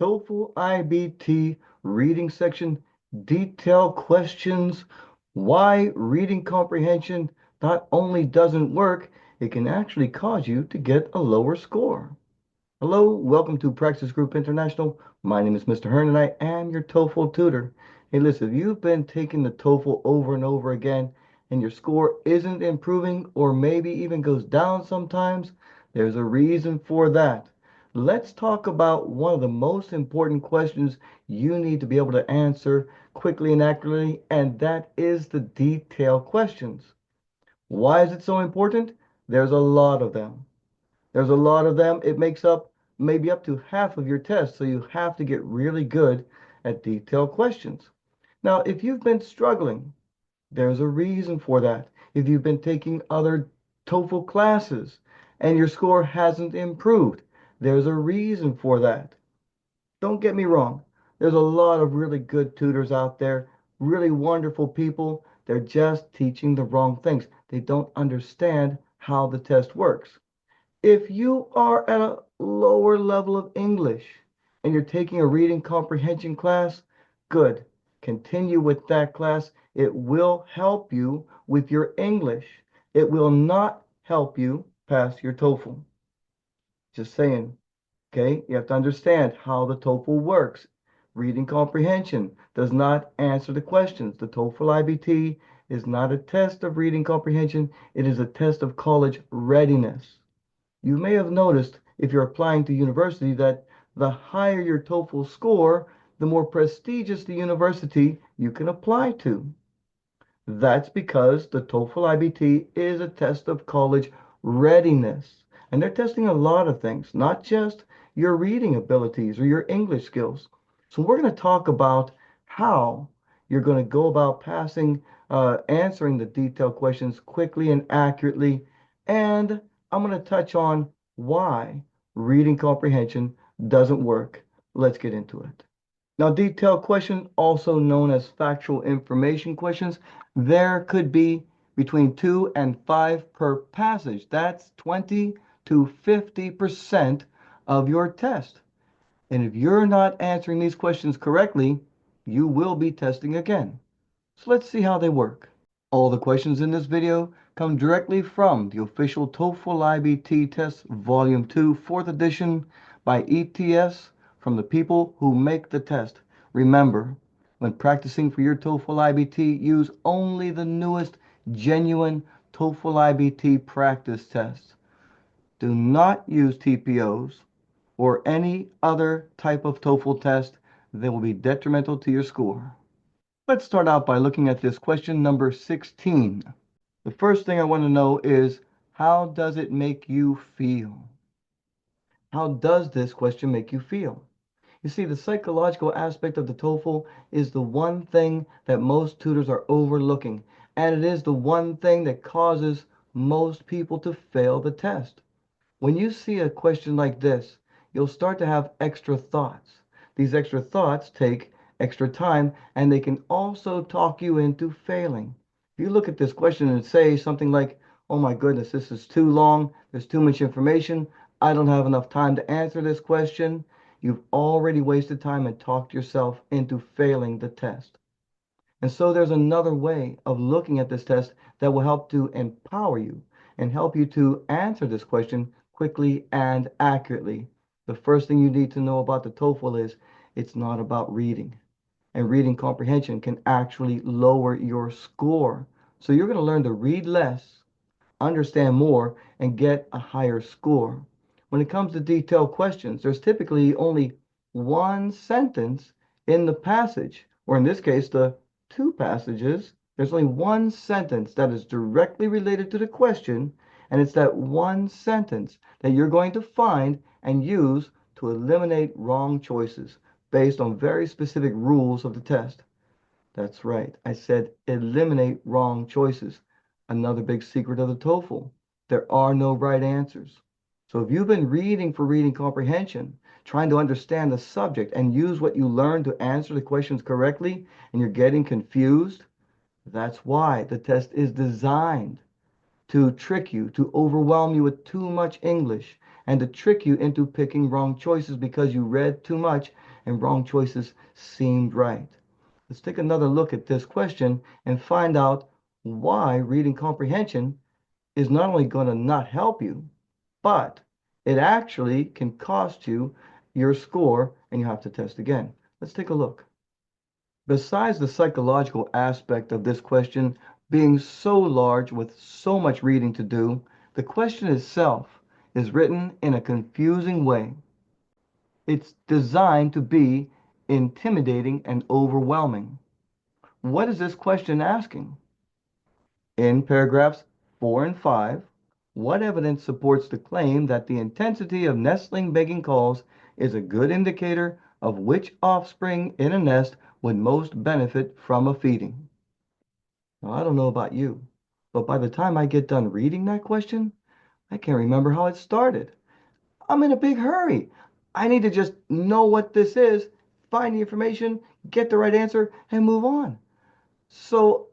TOEFL iBT reading section, detailed questions, why reading comprehension not only doesn't work, it can actually cause you to get a lower score. Hello, welcome to Practice Group International. My name is Mr. Hearn and I am your TOEFL tutor. Hey, listen, if you've been taking the TOEFL over and over again and your score isn't improving or maybe even goes down sometimes, there's a reason for that. Let's talk about one of the most important questions you need to be able to answer quickly and accurately, and that is the detailed questions. Why is it so important? There's a lot of them. There's a lot of them. It makes up maybe up to half of your test, so you have to get really good at detailed questions. Now, if you've been struggling, there's a reason for that. If you've been taking other TOEFL classes and your score hasn't improved, there's a reason for that. Don't get me wrong. There's a lot of really good tutors out there, really wonderful people. They're just teaching the wrong things. They don't understand how the test works. If you are at a lower level of English and you're taking a reading comprehension class, good. Continue with that class. It will help you with your English. It will not help you pass your TOEFL. Just saying, okay? You have to understand how the TOEFL works. Reading comprehension does not answer the questions. The TOEFL iBT is not a test of reading comprehension. It is a test of college readiness. You may have noticed if you're applying to university that the higher your TOEFL score, the more prestigious the university you can apply to. That's because the TOEFL iBT is a test of college readiness. And they're testing a lot of things, not just your reading abilities or your English skills. So we're going to talk about how you're going to go about answering the detailed questions quickly and accurately. And I'm going to touch on why reading comprehension doesn't work. Let's get into it. Now, detailed questions, also known as factual information questions, there could be between 2 and 5 per passage. That's 20 to 50% of your test. And if you're not answering these questions correctly, you will be testing again. So let's see how they work. All the questions in this video come directly from the official TOEFL iBT Test Volume 2 4th edition by ETS from the people who make the test. Remember, when practicing for your TOEFL iBT, use only the newest, genuine TOEFL iBT practice tests. Do not use TPOs or any other type of TOEFL test that will be detrimental to your score. Let's start out by looking at this question number 16. The first thing I want to know is, how does it make you feel? How does this question make you feel? You see, the psychological aspect of the TOEFL is the one thing that most tutors are overlooking, and it is the one thing that causes most people to fail the test. When you see a question like this, you'll start to have extra thoughts. These extra thoughts take extra time, and they can also talk you into failing. If you look at this question and say something like, oh my goodness, this is too long, there's too much information, I don't have enough time to answer this question, you've already wasted time and talked yourself into failing the test. And so there's another way of looking at this test that will help to empower you and help you to answer this question quickly and accurately. The first thing you need to know about the TOEFL is it's not about reading. And reading comprehension can actually lower your score. So you're going to learn to read less, understand more, and get a higher score. When it comes to detailed questions, there's typically only one sentence in the passage, or in this case, the two passages. There's only one sentence that is directly related to the question, and it's that one sentence that you're going to find and use to eliminate wrong choices based on very specific rules of the test. That's right, I said eliminate wrong choices. Another big secret of the TOEFL. There are no right answers. So if you've been reading for reading comprehension, trying to understand the subject and use what you learned to answer the questions correctly, and you're getting confused, that's why the test is designed to trick you, to overwhelm you with too much English, and to trick you into picking wrong choices because you read too much and wrong choices seemed right. Let's take another look at this question and find out why reading comprehension is not only going to not help you, but it actually can cost you your score and you have to test again. Let's take a look. Besides the psychological aspect of this question being so large with so much reading to do, the question itself is written in a confusing way. It's designed to be intimidating and overwhelming. What is this question asking? In paragraphs 4 and 5, what evidence supports the claim that the intensity of nestling begging calls is a good indicator of which offspring in a nest would most benefit from a feeding? Now, I don't know about you, but by the time I get done reading that question, I can't remember how it started. I'm in a big hurry. I need to just know what this is, find the information, get the right answer, and move on. So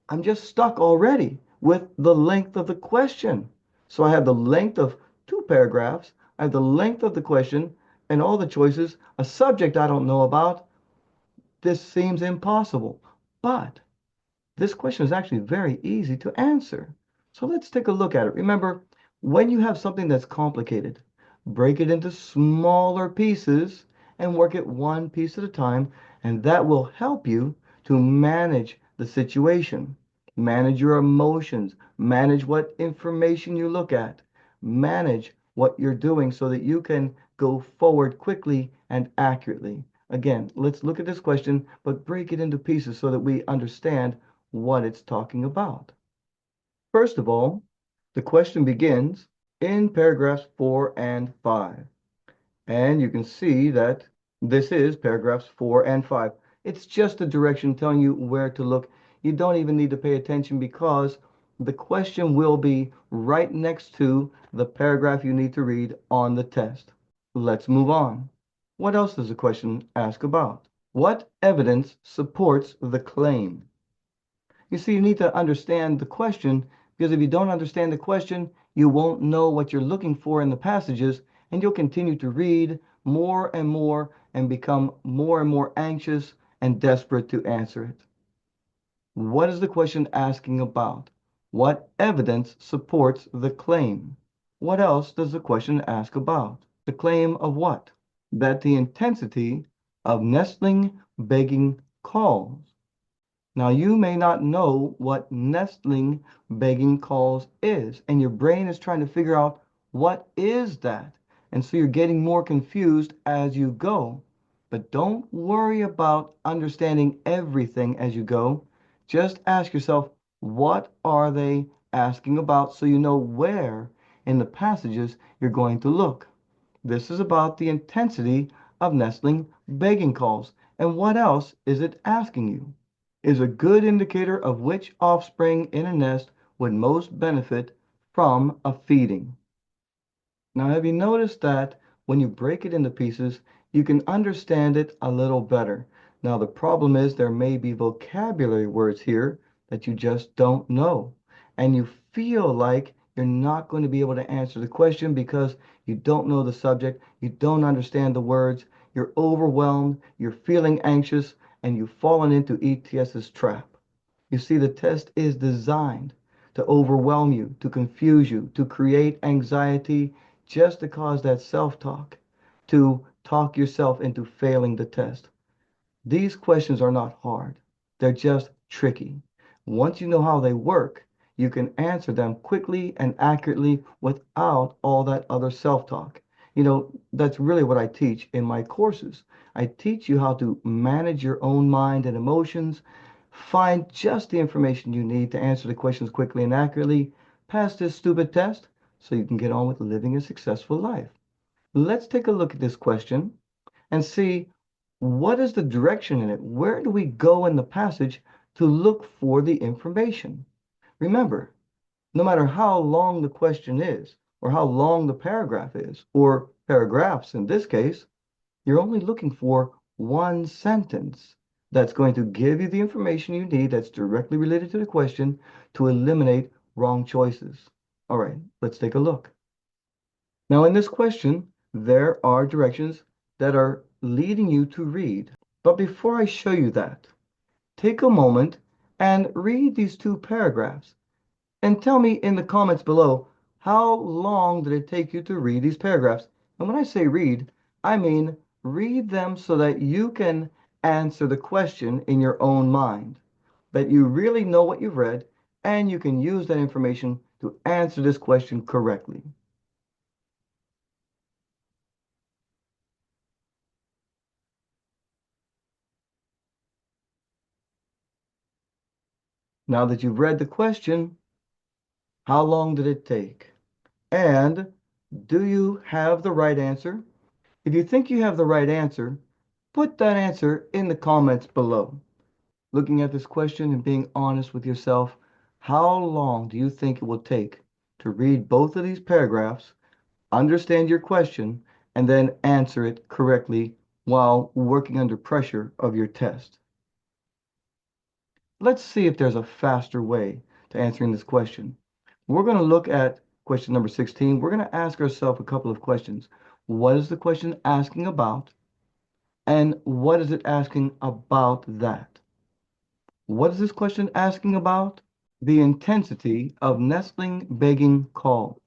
I'm just stuck already with the length of the question. So I have the length of 2 paragraphs, I have the length of the question, and all the choices, a subject I don't know about. This seems impossible. But this question is actually very easy to answer. So let's take a look at it. Remember, when you have something that's complicated, break it into smaller pieces and work it one piece at a time, and that will help you to manage the situation, manage your emotions, manage what information you look at, manage what you're doing so that you can go forward quickly and accurately. Again, let's look at this question, but break it into pieces so that we understand what it's talking about. First of all, the question begins in paragraphs 4 and 5. And you can see that this is paragraphs 4 and 5. It's just a direction telling you where to look. You don't even need to pay attention because the question will be right next to the paragraph you need to read on the test. Let's move on. What else does the question ask about? What evidence supports the claim? You see, you need to understand the question because if you don't understand the question, you won't know what you're looking for in the passages, and you'll continue to read more and become more and more anxious and desperate to answer it. What is the question asking about? What evidence supports the claim? What else does the question ask about? The claim of what? That the intensity of nestling begging calls. Now, you may not know what nestling begging calls is, and your brain is trying to figure out what is that. And so you're getting more confused as you go. But don't worry about understanding everything as you go. Just ask yourself, what are they asking about so you know where in the passages you're going to look. This is about the intensity of nestling begging calls. And what else is it asking you? Is a good indicator of which offspring in a nest would most benefit from a feeding. Now, have you noticed that when you break it into pieces, you can understand it a little better? Now, the problem is there may be vocabulary words here that you just don't know, and you feel like you're not going to be able to answer the question because you don't know the subject, you don't understand the words, you're overwhelmed, you're feeling anxious, and you've fallen into ETS's trap. You see, the test is designed to overwhelm you, to confuse you, to create anxiety, just to cause that self-talk, to talk yourself into failing the test. These questions are not hard. They're just tricky. Once you know how they work, you can answer them quickly and accurately without all that other self-talk. That's really what I teach in my courses. I teach you how to manage your own mind and emotions, find just the information you need to answer the questions quickly and accurately, pass this stupid test so you can get on with living a successful life. Let's take a look at this question and see what is the direction in it. Where do we go in the passage to look for the information? Remember, no matter how long the question is, or how long the paragraph is, or paragraphs in this case, you're only looking for one sentence that's going to give you the information you need that's directly related to the question to eliminate wrong choices. All right, let's take a look. Now, in this question, there are directions that are leading you to read. But before I show you that, take a moment and read these two paragraphs and tell me in the comments below, how long did it take you to read these paragraphs? And when I say read, I mean read them so that you can answer the question in your own mind, that you really know what you've read and you can use that information to answer this question correctly. Now that you've read the question, how long did it take? And do you have the right answer? If you think you have the right answer, put that answer in the comments below. Looking at this question and being honest with yourself, how long do you think it will take to read both of these paragraphs, understand your question, and then answer it correctly while working under pressure of your test? Let's see if there's a faster way to answering this question. We're going to look at question number 16. We're going to ask ourselves a couple of questions. What is the question asking about? And what is it asking about that? What is this question asking about? The intensity of nestling begging calls.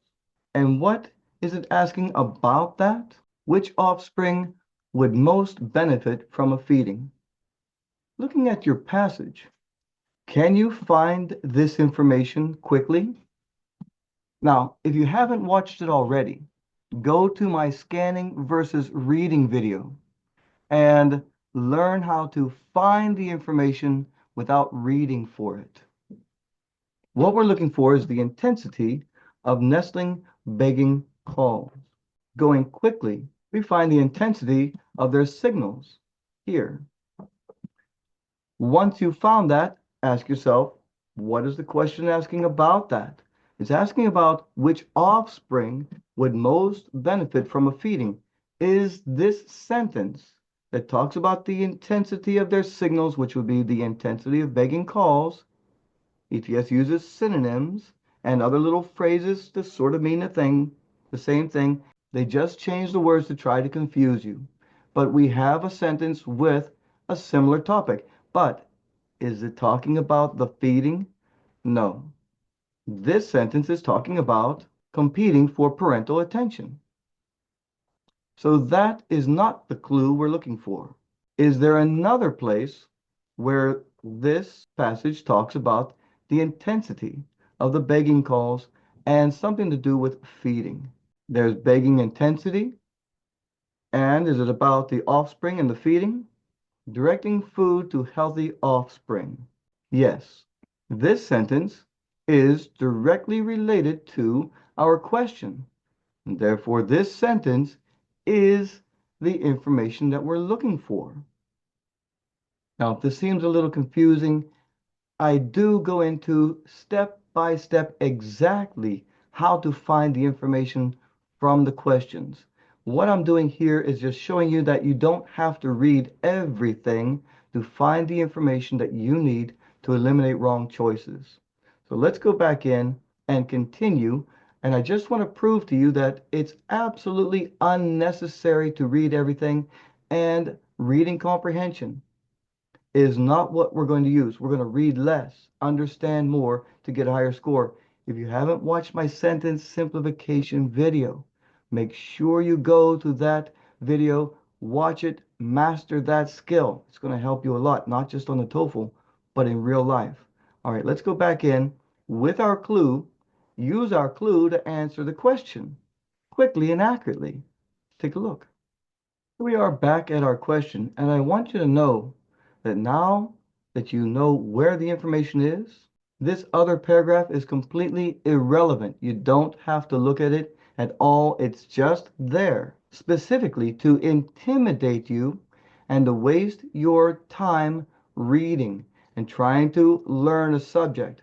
And what is it asking about that? Which offspring would most benefit from a feeding? Looking at your passage, can you find this information quickly? Now, if you haven't watched it already, go to my scanning versus reading video and learn how to find the information without reading for it. What we're looking for is the intensity of nestling begging calls. Going quickly, we find the intensity of their signals here. Once you've found that, ask yourself, what is the question asking about that? It's asking about which offspring would most benefit from a feeding. Is this sentence that talks about the intensity of their signals, which would be the intensity of begging calls? ETS uses synonyms and other little phrases to sort of mean the same thing. They just change the words to try to confuse you. But we have a sentence with a similar topic. But is it talking about the feeding? No. This sentence is talking about competing for parental attention. So that is not the clue we're looking for. Is there another place where this passage talks about the intensity of the begging calls and something to do with feeding? There's begging intensity. And is it about the offspring and the feeding? Directing food to healthy offspring. Yes, this sentence is directly related to our question. And therefore, this sentence is the information that we're looking for. Now, if this seems a little confusing, I do go into step by step exactly how to find the information from the questions. What I'm doing here is just showing you that you don't have to read everything to find the information that you need to eliminate wrong choices. So let's go back in and continue. And I just want to prove to you that it's absolutely unnecessary to read everything, and reading comprehension is not what we're going to use. We're going to read less, understand more to get a higher score. If you haven't watched my sentence simplification video, make sure you go to that video, watch it, master that skill. It's going to help you a lot, not just on the TOEFL, but in real life. All right, let's go back in with our clue. Use our clue to answer the question quickly and accurately. Take a look. We are back at our question, and I want you to know that now that you know where the information is, this other paragraph is completely irrelevant. You don't have to look at it at all. It's just there specifically to intimidate you and to waste your time reading and trying to learn a subject.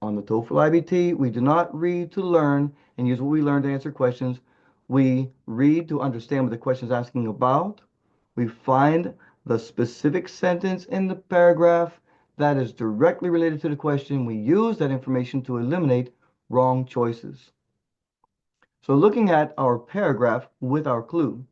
On the TOEFL iBT, we do not read to learn and use what we learn to answer questions. We read to understand what the question is asking about. We find the specific sentence in the paragraph that is directly related to the question. We use that information to eliminate wrong choices. So looking at our paragraph with our clue,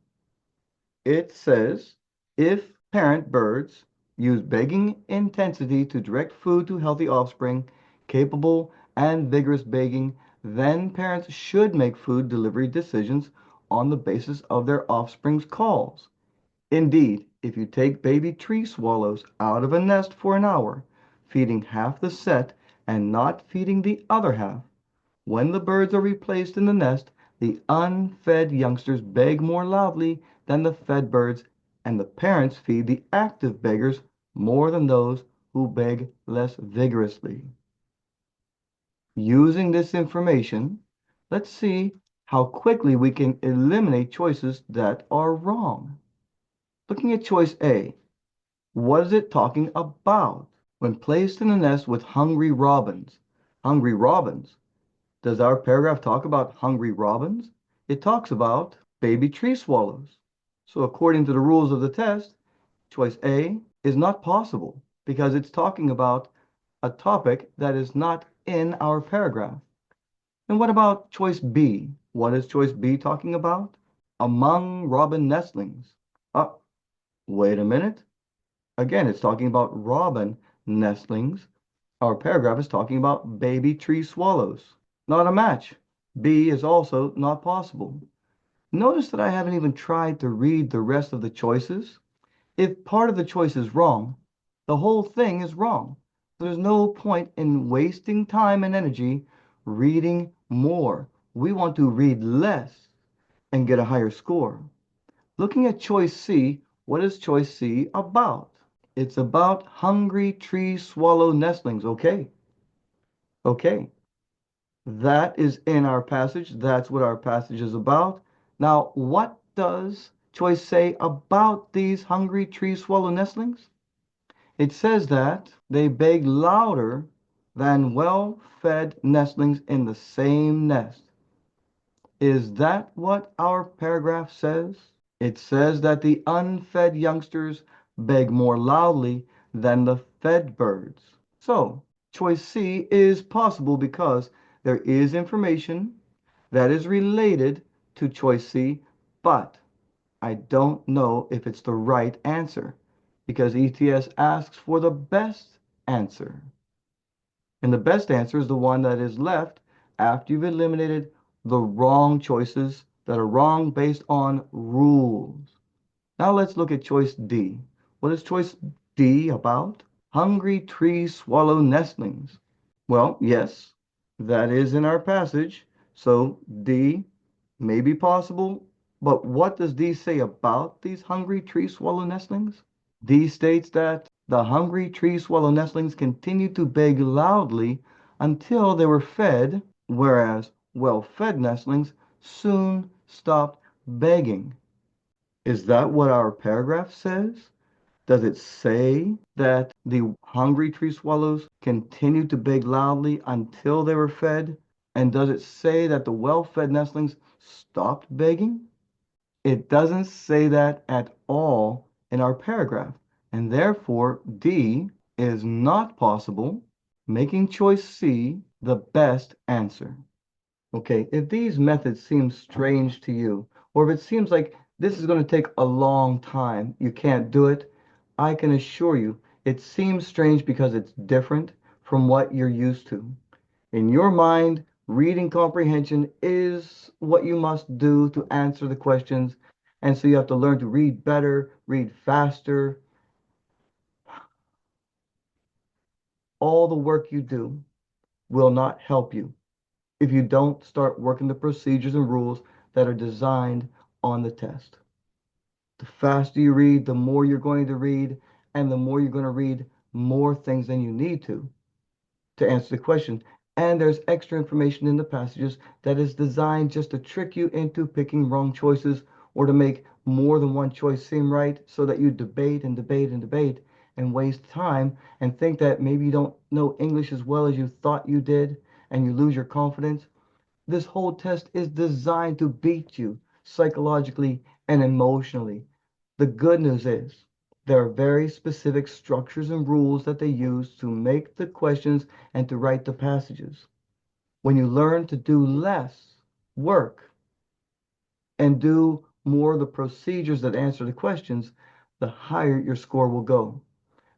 It says, if parent birds use begging intensity to direct food to healthy offspring, capable and vigorous begging, then parents should make food delivery decisions on the basis of their offspring's calls. Indeed, if you take baby tree swallows out of a nest for an hour, feeding half the set and not feeding the other half, when the birds are replaced in the nest, the unfed youngsters beg more loudly than the fed birds, and the parents feed the active beggars more than those who beg less vigorously. Using this information, let's see how quickly we can eliminate choices that are wrong. Looking at choice A, what is it talking about? When placed in a nest with hungry robins. Hungry robins. Does our paragraph talk about hungry robins? It talks about baby tree swallows. So according to the rules of the test, choice A is not possible because it's talking about a topic that is not in our paragraph. And what about choice B? What is choice B talking about? Among robin nestlings. Oh, wait a minute. Again, it's talking about robin nestlings. Our paragraph is talking about baby tree swallows. Not a match. B is also not possible. Notice that I haven't even tried to read the rest of the choices. If part of the choice is wrong, the whole thing is wrong. There's no point in wasting time and energy reading more. We want to read less and get a higher score. Looking at choice C, what is choice C about? It's about hungry tree swallow nestlings. Okay. Okay. That is in our passage. That's what our passage is about. Now, what does choice say about these hungry tree swallow nestlings? It says that they beg louder than well-fed nestlings in the same nest. Is that what our paragraph says? It says that the unfed youngsters beg more loudly than the fed birds. So, choice C is possible because there is information that is related to choice C, but I don't know if it's the right answer because ETS asks for the best answer. And the best answer is the one that is left after you've eliminated the wrong choices that are wrong based on rules. Now let's look at choice D. What is choice D about? Hungry tree swallow nestlings. Well, yes, that is in our passage. So D may be possible, but what does D say about these hungry tree swallow nestlings? D states that the hungry tree swallow nestlings continued to beg loudly until they were fed, whereas well-fed nestlings soon stopped begging. Is that what our paragraph says? Does it say that the hungry tree swallows continued to beg loudly until they were fed? And does it say that the well-fed nestlings stopped begging? It doesn't say that at all in our paragraph, and therefore D is not possible, making choice C the best answer. Okay, if these methods seem strange to you, or if it seems like this is going to take a long time, you can't do it, I can assure you it seems strange because it's different from what you're used to. In your mind, reading comprehension is what you must do to answer the questions. And so you have to learn to read better, read faster. All the work you do will not help you if you don't start working the procedures and rules that are designed on the test. The faster you read, the more you're going to read, and the more you're going to read more things than you need to answer the question. And there's extra information in the passages that is designed just to trick you into picking wrong choices or to make more than one choice seem right so that you debate and debate and debate and waste time and think that maybe you don't know English as well as you thought you did and you lose your confidence. This whole test is designed to beat you psychologically and emotionally. The good news is there are very specific structures and rules that they use to make the questions and to write the passages. When you learn to do less work and do more the procedures that answer the questions, the higher your score will go.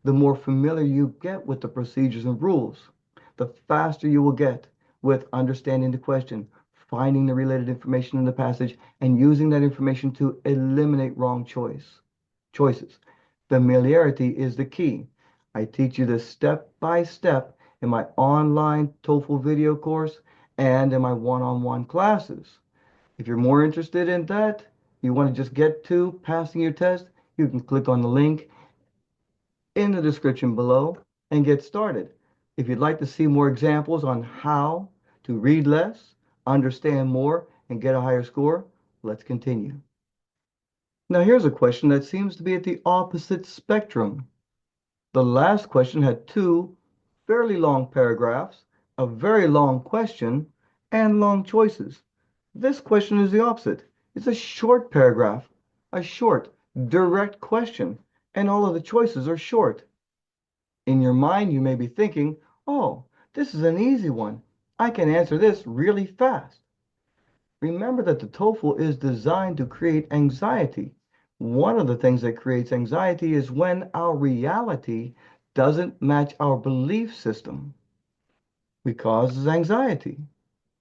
The more familiar you get with the procedures and rules, the faster you will get with understanding the question, finding the related information in the passage, and using that information to eliminate wrong choices. Familiarity is the key. I teach you this step by step in my online TOEFL video course and in my one-on-one classes. If you're more interested in that, you want to just get to passing your test, you can click on the link in the description below and get started. If you'd like to see more examples on how to read less, understand more, and get a higher score, let's continue. Now here's a question that seems to be at the opposite spectrum. The last question had two fairly long paragraphs, a very long question, and long choices. This question is the opposite. It's a short paragraph, a short, direct question, and all of the choices are short. In your mind, you may be thinking, oh, this is an easy one. I can answer this really fast. Remember that the TOEFL is designed to create anxiety. One of the things that creates anxiety is when our reality doesn't match our belief system. It causes anxiety.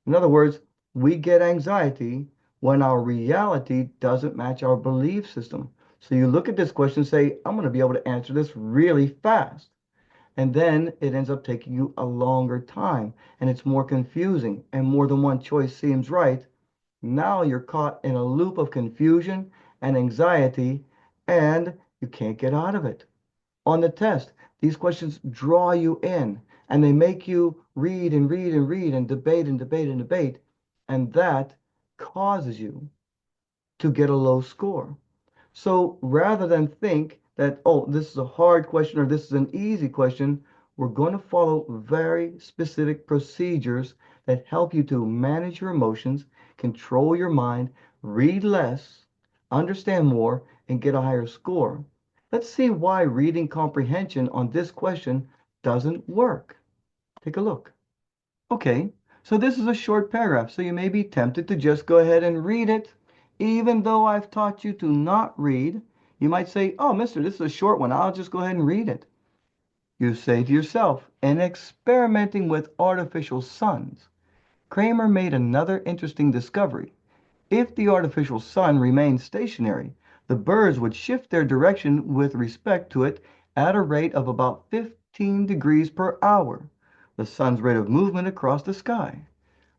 In other words, we get anxiety when our reality doesn't match our belief system. So you look at this question and say, I'm going to be able to answer this really fast. And then it ends up taking you a longer time and it's more confusing and more than one choice seems right. Now you're caught in a loop of confusion and anxiety and you can't get out of it. On the test, these questions draw you in and they make you read and read and read and debate and debate and debate. And that causes you to get a low score. So rather than think that, oh, this is a hard question or this is an easy question, we're going to follow very specific procedures that help you to manage your emotions, control your mind, read less, understand more, and get a higher score. Let's see why reading comprehension on this question doesn't work. Take a look. Okay, so this is a short paragraph, so you may be tempted to just go ahead and read it. Even though I've taught you to not read, you might say, oh, mister, this is a short one. I'll just go ahead and read it. You say to yourself, in experimenting with artificial suns, Kramer made another interesting discovery. If the artificial sun remained stationary, the birds would shift their direction with respect to it at a rate of about 15 degrees per hour, the sun's rate of movement across the sky.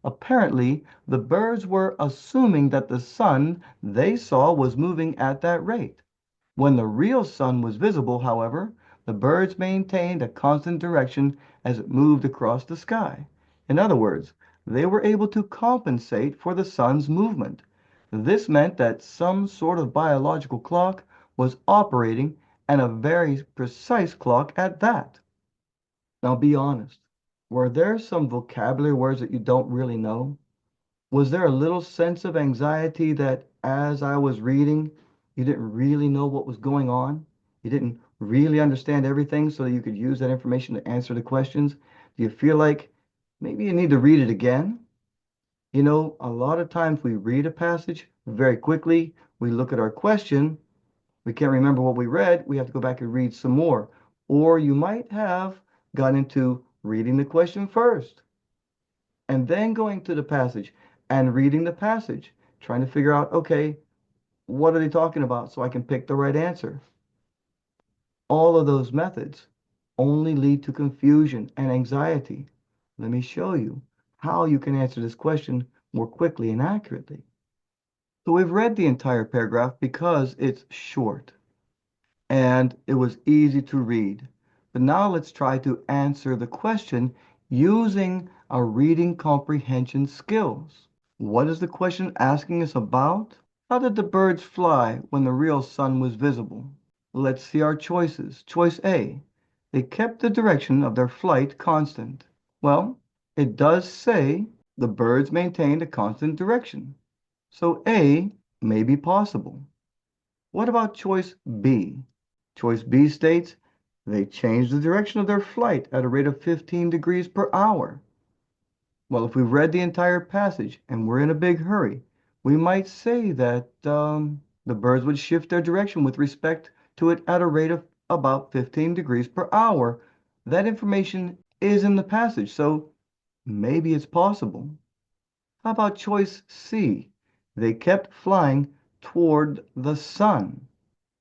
Apparently, the birds were assuming that the sun they saw was moving at that rate. When the real sun was visible, however, the birds maintained a constant direction as it moved across the sky. In other words, they were able to compensate for the sun's movement. This meant that some sort of biological clock was operating, and a very precise clock at that. Now be honest. Were there some vocabulary words that you don't really know? Was there a little sense of anxiety that as I was reading, you didn't really know what was going on? You didn't really understand everything so that you could use that information to answer the questions? Do you feel like maybe you need to read it again? You know, a lot of times we read a passage very quickly, we look at our question, we can't remember what we read, we have to go back and read some more. Or you might have gone into reading the question first and then going to the passage and reading the passage, trying to figure out, okay, what are they talking about so I can pick the right answer? All of those methods only lead to confusion and anxiety. Let me show you how you can answer this question more quickly and accurately. So we've read the entire paragraph because it's short and it was easy to read. But now let's try to answer the question using our reading comprehension skills. What is the question asking us about? How did the birds fly when the real sun was visible? Let's see our choices. Choice A, they kept the direction of their flight constant. Well, it does say the birds maintained a constant direction. So A may be possible. What about choice B? Choice B states they changed the direction of their flight at a rate of 15 degrees per hour. Well, if we've read the entire passage and we're in a big hurry, We might say that the birds would shift their direction with respect to it at a rate of about 15 degrees per hour. That information is in the passage, so maybe it's possible. How about choice C? They kept flying toward the sun.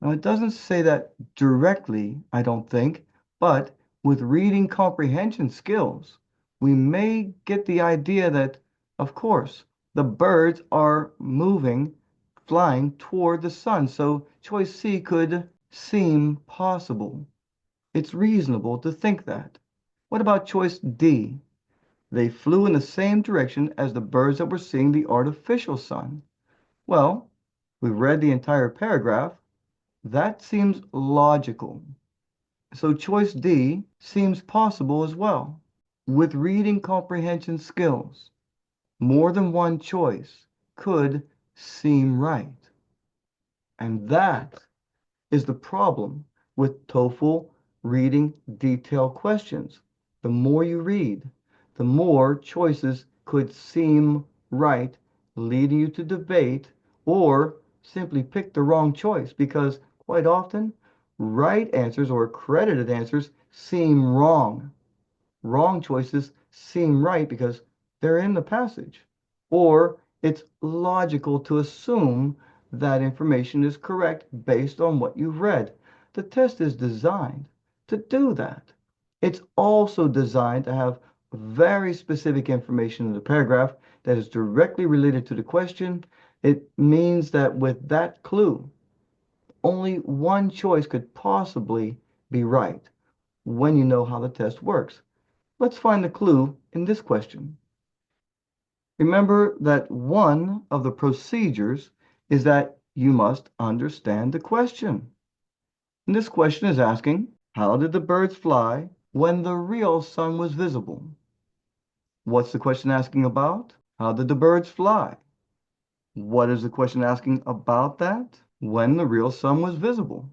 Now, it doesn't say that directly, I don't think, but with reading comprehension skills, we may get the idea that, of course, the birds are moving, flying toward the sun. So choice C could seem possible. It's reasonable to think that. What about choice D? They flew in the same direction as the birds that were seeing the artificial sun. Well, we've read the entire paragraph. That seems logical. So choice D seems possible as well. With reading comprehension skills, more than one choice could seem right. And that is the problem with TOEFL reading detail questions. The more you read, the more choices could seem right, leading you to debate or simply pick the wrong choice because quite often, right answers or accredited answers seem wrong. Wrong choices seem right because they're in the passage. Or it's logical to assume that information is correct based on what you've read. The test is designed to do that. It's also designed to have very specific information in the paragraph that is directly related to the question. It means that with that clue, only one choice could possibly be right when you know how the test works. Let's find the clue in this question. Remember that one of the procedures is that you must understand the question. And this question is asking, how did the birds fly when the real sun was visible? What's the question asking about? How did the birds fly? What is the question asking about that? When the real sun was visible.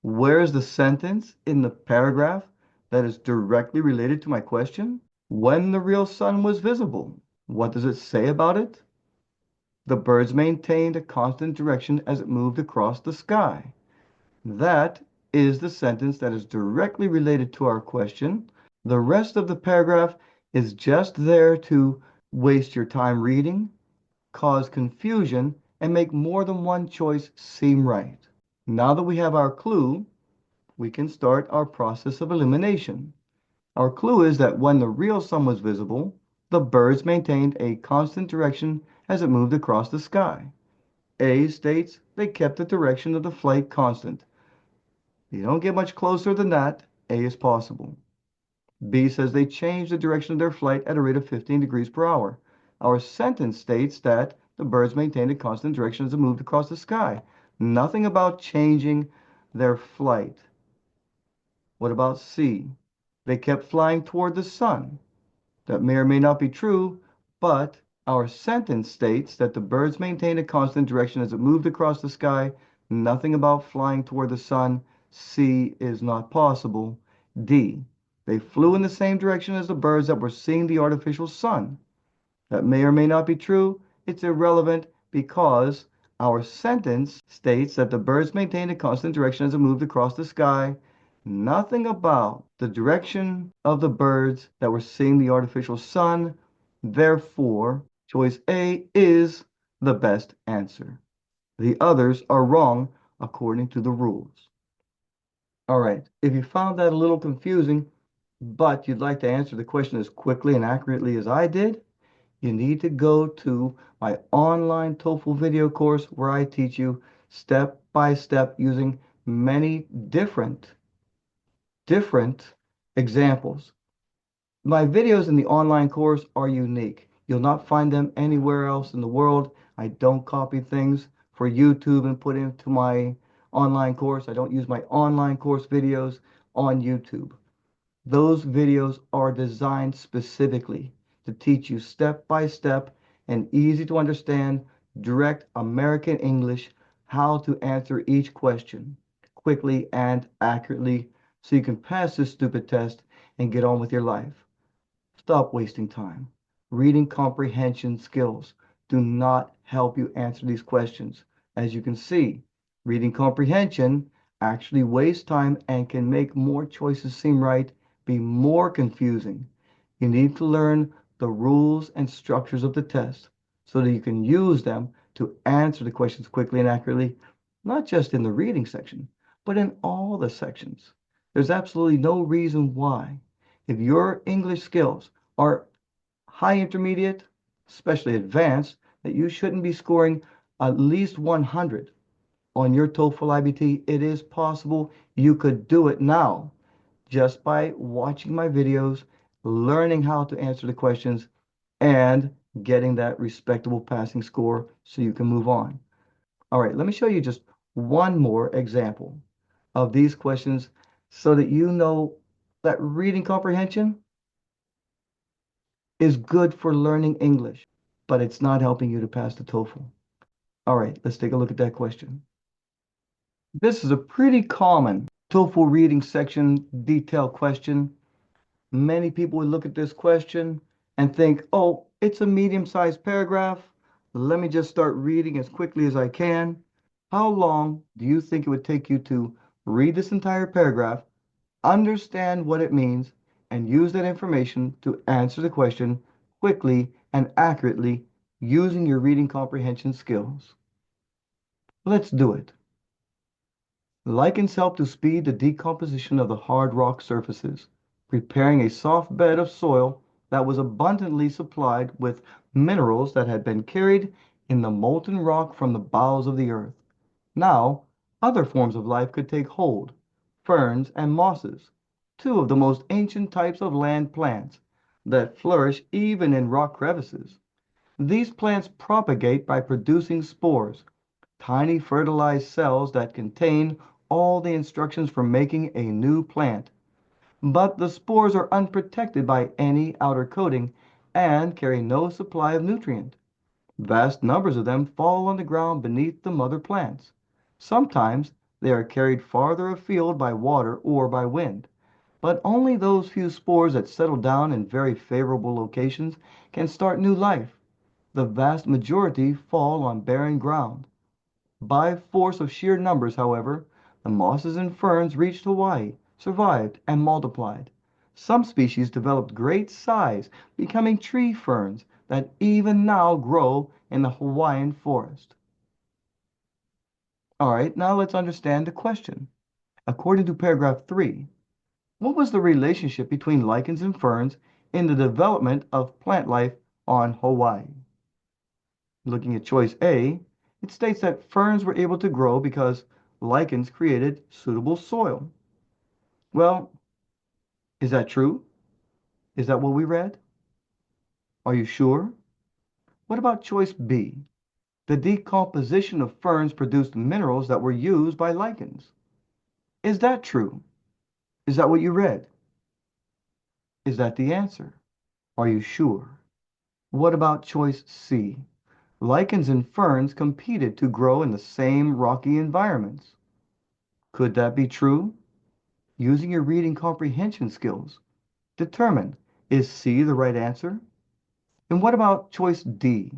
Where is the sentence in the paragraph that is directly related to my question? When the real sun was visible. What does it say about it? The birds maintained a constant direction as it moved across the sky. That is the sentence that is directly related to our question. The rest of the paragraph is just there to waste your time reading, cause confusion, and make more than one choice seem right. Now that we have our clue, we can start our process of elimination. Our clue is that when the real sun was visible, the birds maintained a constant direction as it moved across the sky. A states they kept the direction of the flight constant. You don't get much closer than that. A is possible. B says they changed the direction of their flight at a rate of 15 degrees per hour. Our sentence states that the birds maintained a constant direction as it moved across the sky. Nothing about changing their flight. What about C? They kept flying toward the sun. That may or may not be true, but our sentence states that the birds maintained a constant direction as it moved across the sky. Nothing about flying toward the sun. C is not possible. D. They flew in the same direction as the birds that were seeing the artificial sun. That may or may not be true. It's irrelevant because our sentence states that the birds maintained a constant direction as it moved across the sky. Nothing about the direction of the birds that were seeing the artificial sun. Therefore, choice A is the best answer. The others are wrong according to the rules. All right, if you found that a little confusing, but you'd like to answer the question as quickly and accurately as I did, you need to go to my online TOEFL video course where I teach you step by step using many different examples. My videos in the online course are unique. You'll not find them anywhere else in the world. I don't copy things for YouTube and put into my online course. I don't use my online course videos on YouTube. Those videos are designed specifically to teach you step by step and easy to understand direct American English how to answer each question quickly and accurately so you can pass this stupid test and get on with your life. Stop wasting time. Reading comprehension skills do not help you answer these questions. As you can see, reading comprehension actually wastes time and can make more choices seem right, be more confusing. You need to learn the rules and structures of the test so that you can use them to answer the questions quickly and accurately, not just in the reading section, but in all the sections. There's absolutely no reason why, if your English skills are high intermediate, especially advanced, that you shouldn't be scoring at least 100 on your TOEFL iBT. It is possible. You could do it now just by watching my videos, learning how to answer the questions, and getting that respectable passing score so you can move on. All right, let me show you just one more example of these questions so that you know that reading comprehension is good for learning English, but it's not helping you to pass the TOEFL. All right, let's take a look at that question. This is a pretty common TOEFL reading section detail question. Many people would look at this question and think, oh, it's a medium-sized paragraph. Let me just start reading as quickly as I can. How long do you think it would take you to read this entire paragraph, understand what it means, and use that information to answer the question quickly and accurately using your reading comprehension skills? Let's do it. Lichens help to speed the decomposition of the hard rock surfaces, preparing a soft bed of soil that was abundantly supplied with minerals that had been carried in the molten rock from the bowels of the earth. Now, other forms of life could take hold. Ferns and mosses, two of the most ancient types of land plants that flourish even in rock crevices. These plants propagate by producing spores, tiny fertilized cells that contain all the instructions for making a new plant. But the spores are unprotected by any outer coating and carry no supply of nutrient. Vast numbers of them fall on the ground beneath the mother plants. Sometimes they are carried farther afield by water or by wind, but only those few spores that settle down in very favorable locations can start new life. The vast majority fall on barren ground. By force of sheer numbers, however, the mosses and ferns reached Hawaii, survived, and multiplied. Some species developed great size, becoming tree ferns that even now grow in the Hawaiian forest. All right, now let's understand the question. According to paragraph 3, what was the relationship between lichens and ferns in the development of plant life on Hawaii? Looking at choice A, it states that ferns were able to grow because lichens created suitable soil. Well, is that true? Is that what we read? Are you sure? What about choice B? The decomposition of ferns produced minerals that were used by lichens. Is that true? Is that what you read? Is that the answer? Are you sure? What about choice C? Lichens and ferns competed to grow in the same rocky environments. Could that be true? Using your reading comprehension skills, determine, is C the right answer? And what about choice D?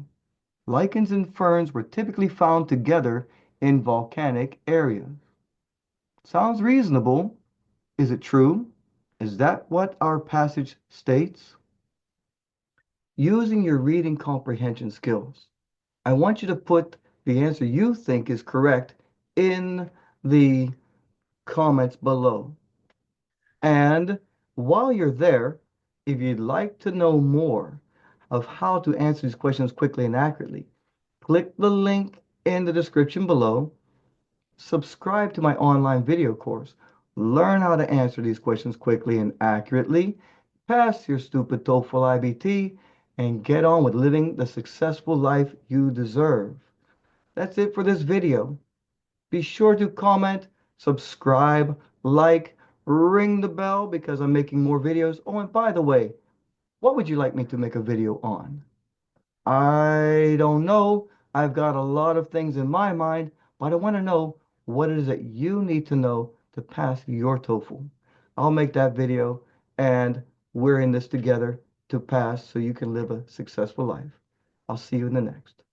Lichens and ferns were typically found together in volcanic areas. Sounds reasonable. Is it true? Is that what our passage states? Using your reading comprehension skills, I want you to put the answer you think is correct in the comments below. And while you're there, if you'd like to know more of how to answer these questions quickly and accurately, click the link in the description below. Subscribe to my online video course. Learn how to answer these questions quickly and accurately. Pass your stupid TOEFL iBT and get on with living the successful life you deserve. That's it for this video. Be sure to comment, subscribe, like, ring the bell because I'm making more videos. Oh, and by the way, what would you like me to make a video on? I don't know. I've got a lot of things in my mind, but I want to know what it is that you need to know to pass your TOEFL. I'll make that video, and we're in this together to pass so you can live a successful life. I'll see you in the next.